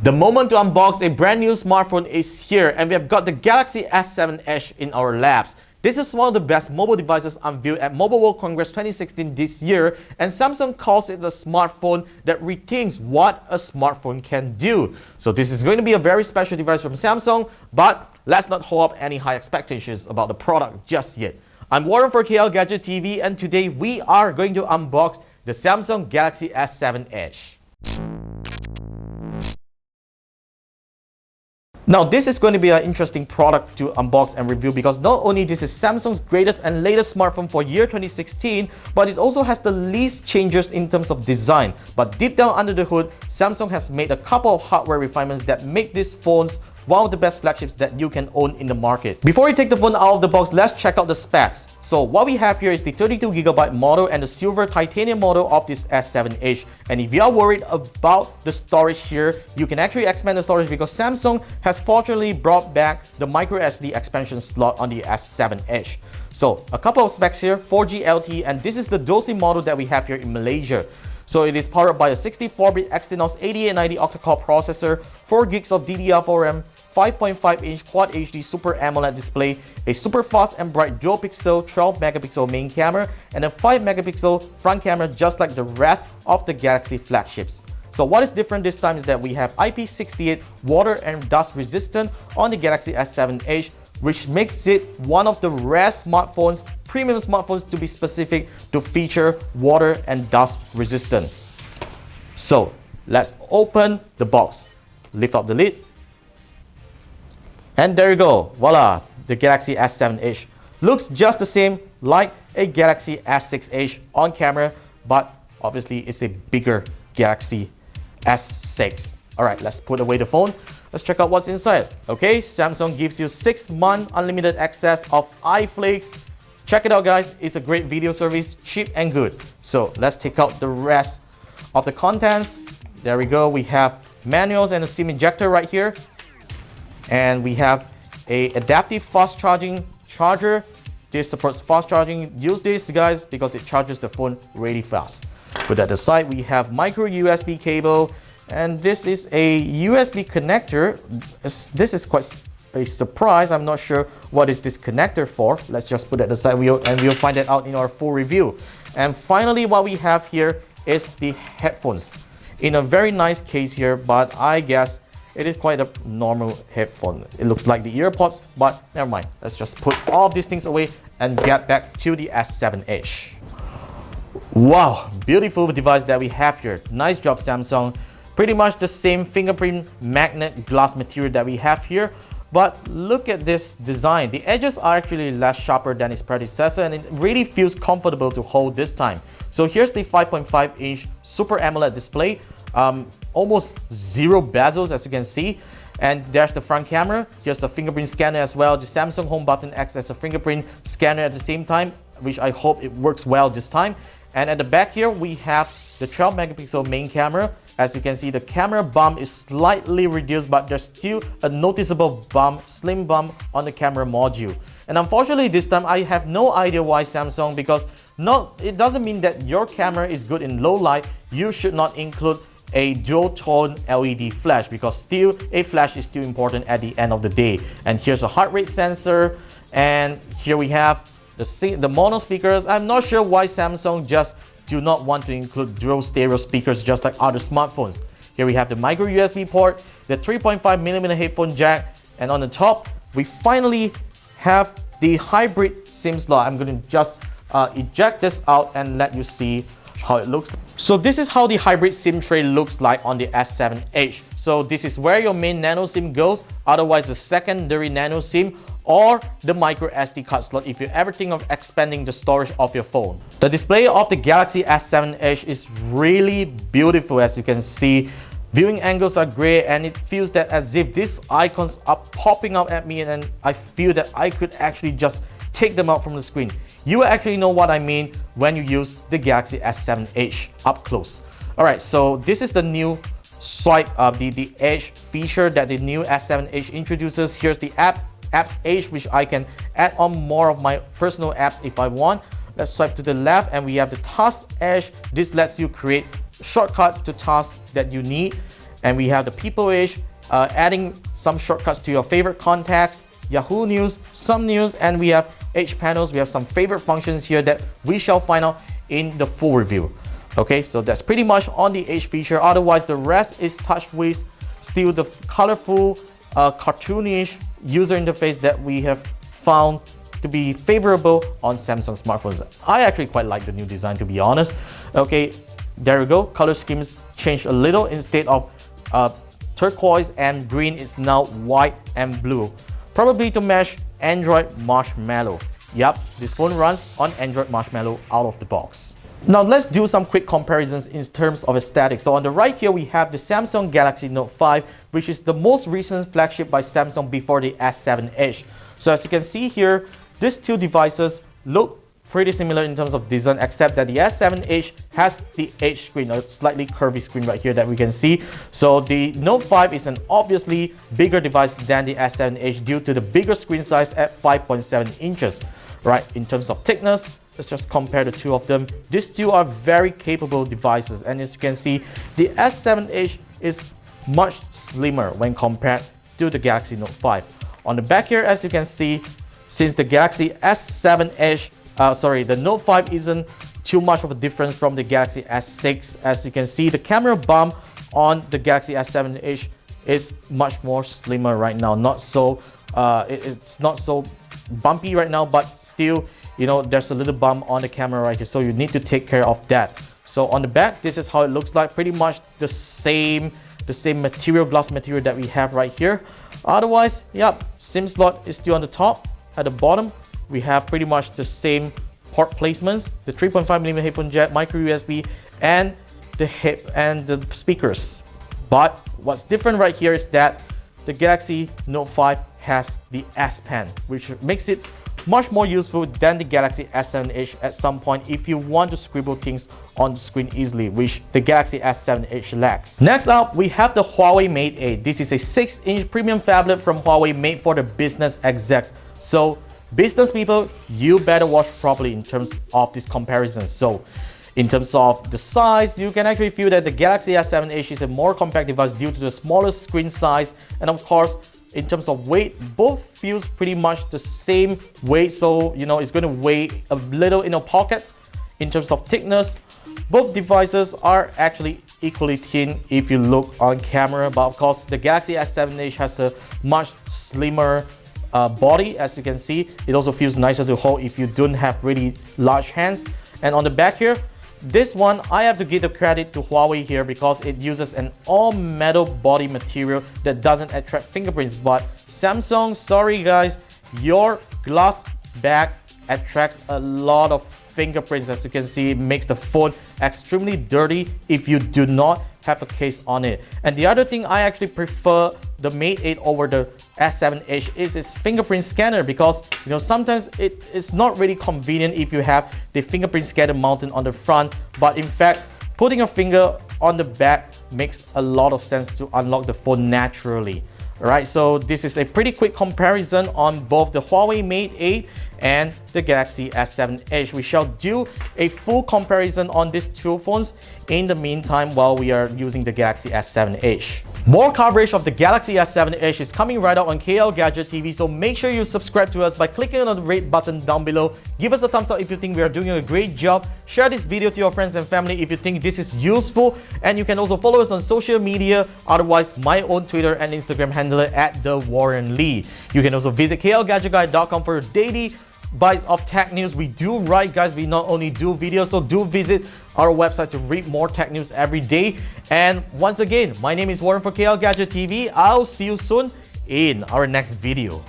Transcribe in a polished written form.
The moment to unbox a brand new smartphone is here, and we have got the Galaxy S7 Edge in our laps. This is one of the best mobile devices unveiled at Mobile World Congress 2016 this year, and Samsung calls it a smartphone that rethinks what a smartphone can do. So this is going to be a very special device from Samsung, but let's not hold up any high expectations about the product just yet. I'm Warren for KLGadgetTV, and today we are going to unbox the Samsung Galaxy S7 Edge. Now, this is going to be an interesting product to unbox and review because not only this is Samsung's greatest and latest smartphone for year 2016, but it also has the least changes in terms of design. But deep down under the hood, Samsung has made a couple of hardware refinements that make these phones one of the best flagships that you can own in the market. Before you take the phone out of the box, let's check out the specs. So what we have here is the 32GB model and the silver titanium model of this S7 Edge. And if you are worried about the storage here, you can actually expand the storage because Samsung has fortunately brought back the microSD expansion slot on the S7 Edge. So a couple of specs here, 4G LTE, and this is the dual SIM model that we have here in Malaysia. So it is powered by a 64-bit Exynos 8890 octa-core processor, 4 gigs of DDR4 RAM, 5.5-inch Quad HD Super AMOLED display, a super fast and bright dual-pixel 12-megapixel main camera, and a 5-megapixel front camera just like the rest of the Galaxy flagships. So what is different this time is that we have IP68 water and dust resistant on the Galaxy S7 Edge, which makes it one of the rare smartphones, premium smartphones to be specific to feature water and dust resistant. So let's open the box, lift up the lid, and there you go, voila, the Galaxy S7 Edge. Looks just the same like a Galaxy S6 Edge on camera, but obviously it's a bigger Galaxy S6. Alright, let's put away the phone. Let's check out what's inside. Okay, Samsung gives you 6-month unlimited access of iFlix. Check it out, guys. It's a great video service, cheap and good. So let's take out the rest of the contents. There we go. We have manuals and a SIM ejector right here. And we have a adaptive fast charging charger. This supports fast charging. Use this, guys, because it charges the phone really fast. Put that aside, we have micro USB cable. And this is a USB connector. This is quite a surprise. I'm not sure what is this connector for. Let's just put that aside and we'll find that out in our full review. And finally, what we have here is the headphones in a very nice case here, but I guess it is quite a normal headphone. It looks like the EarPods, but never mind. Let's just put all of these things away and get back to the S7 Edge. Wow, beautiful device that we have here. Nice job, Samsung. Pretty much the same fingerprint magnet glass material that we have here, but look at this design. The edges are actually less sharper than its predecessor, and it really feels comfortable to hold this time. So here's the 5.5-inch Super AMOLED display, almost zero bezels as you can see, and there's the front camera. Here's a fingerprint scanner as well. The Samsung home button acts as a fingerprint scanner at the same time, which I hope it works well this time. And at the back here we have the 12-megapixel main camera. As you can see, the camera bump is slightly reduced, but there's still a noticeable bump, slim bump on the camera module. And unfortunately this time I have no idea why Samsung, because it doesn't mean that your camera is good in low light. You should not include a dual tone LED flash, because still a flash is still important at the end of the day. And here's a heart rate sensor, and here we have the mono speakers. I'm not sure why Samsung just do not want to include dual stereo speakers just like other smartphones. Here we have the micro USB port, the 3.5mm headphone jack, and on the top we finally have the hybrid SIM slot. I'm going to just eject this out and let you see how it looks. So this is how the hybrid SIM tray looks like on the S7 Edge. So this is where your main nano SIM goes, otherwise the secondary nano SIM, or the micro SD card slot if you ever think of expanding the storage of your phone. The display of the Galaxy S7 Edge is really beautiful. As you can see, viewing angles are great, and it feels that as if these icons are popping out at me, and I feel that I could actually just take them out from the screen. You will actually know what I mean when you use the Galaxy S7 Edge up close. Alright, so this is the new swipe, the Edge feature that the new S7 Edge introduces. Here's the apps Edge, which I can add on more of my personal apps if I want. Let's swipe to the left and we have the Task Edge. This lets you create shortcuts to tasks that you need. And we have the People Edge, adding some shortcuts to your favorite contacts, Yahoo News, some news, and we have Edge panels. We have some favorite functions here that we shall find out in the full review. Okay, so that's pretty much on the Edge feature. Otherwise, the rest is TouchWiz, still the colorful, cartoonish user interface that we have found to be favorable on Samsung smartphones. I actually quite like the new design, to be honest. Okay, there we go. Color schemes changed a little. Instead of turquoise and green, it's now white and blue, probably to match Android Marshmallow. Yep, this phone runs on Android Marshmallow out of the box. Now let's do some quick comparisons in terms of aesthetics. So on the right here, we have the Samsung Galaxy Note 5, which is the most recent flagship by Samsung before the S7 Edge. So as you can see here, these two devices look pretty similar in terms of design, except that the S7 Edge has the Edge screen, a slightly curvy screen right here that we can see. So the Note 5 is an obviously bigger device than the S7 Edge due to the bigger screen size at 5.7 inches. Right, in terms of thickness, let's just compare the two of them. These two are very capable devices, and as you can see, the S7 Edge is much slimmer when compared to the Galaxy Note 5. On the back here, as you can see, since the Galaxy S7 Edge, the Note 5 isn't too much of a difference from the Galaxy S6. As you can see, the camera bump on the Galaxy S7 Edge is much more slimmer right now. Not so, it's not so bumpy right now, but still, you know, there's a little bump on the camera right here, so you need to take care of that. So on the back, this is how it looks like. Pretty much the same material, glass material that we have right here. Otherwise, yep, SIM slot is still on the top. At the bottom, we have pretty much the same port placements, the 3.5mm headphone jack, micro USB, and the speakers. But what's different right here is that the Galaxy Note 5 has the S Pen, which makes it much more useful than the Galaxy S7 Edge at some point if you want to scribble things on the screen easily, which the Galaxy S7 Edge lacks. Next up, we have the Huawei Mate 8. This is a 6-inch premium phablet from Huawei made for the business execs. So business people, you better watch properly in terms of this comparison. So in terms of the size, you can actually feel that the Galaxy S7 Edge is a more compact device due to the smaller screen size, and of course, in terms of weight, both feels pretty much the same weight, so you know it's going to weigh a little in your pockets. In terms of thickness, both devices are actually equally thin if you look on camera, but of course the Galaxy S7 Edge has a much slimmer body. As you can see, it also feels nicer to hold if you don't have really large hands. And on the back here, this one, I have to give the credit to Huawei here because it uses an all-metal body material that doesn't attract fingerprints. But Samsung, sorry guys, your glass back attracts a lot of fingerprints. As you can see, it makes the phone extremely dirty if you do not have a case on it. And the other thing, I actually prefer the Mate 8 over the S7 Edge is its fingerprint scanner, because you know sometimes it's not really convenient if you have the fingerprint scanner mounted on the front, but in fact putting a finger on the back makes a lot of sense to unlock the phone naturally. Alright, so this is a pretty quick comparison on both the Huawei Mate 8 and the Galaxy S7 Edge. We shall do a full comparison on these two phones in the meantime while we are using the Galaxy S7 Edge. More coverage of the Galaxy S7 Edge is coming right out on KLGadgetTV, so make sure you subscribe to us by clicking on the red button down below. Give us a thumbs up if you think we are doing a great job. Share this video to your friends and family if you think this is useful, and you can also follow us on social media, otherwise my own Twitter and Instagram handle at @TheWarrenLee. You can also visit KLGadgetGuide.com for daily bites of tech news. We do write, guys, we not only do videos, so do visit our website to read more tech news every day. And once again, my name is Warren for KLGadgetTV. I'll see you soon in our next video.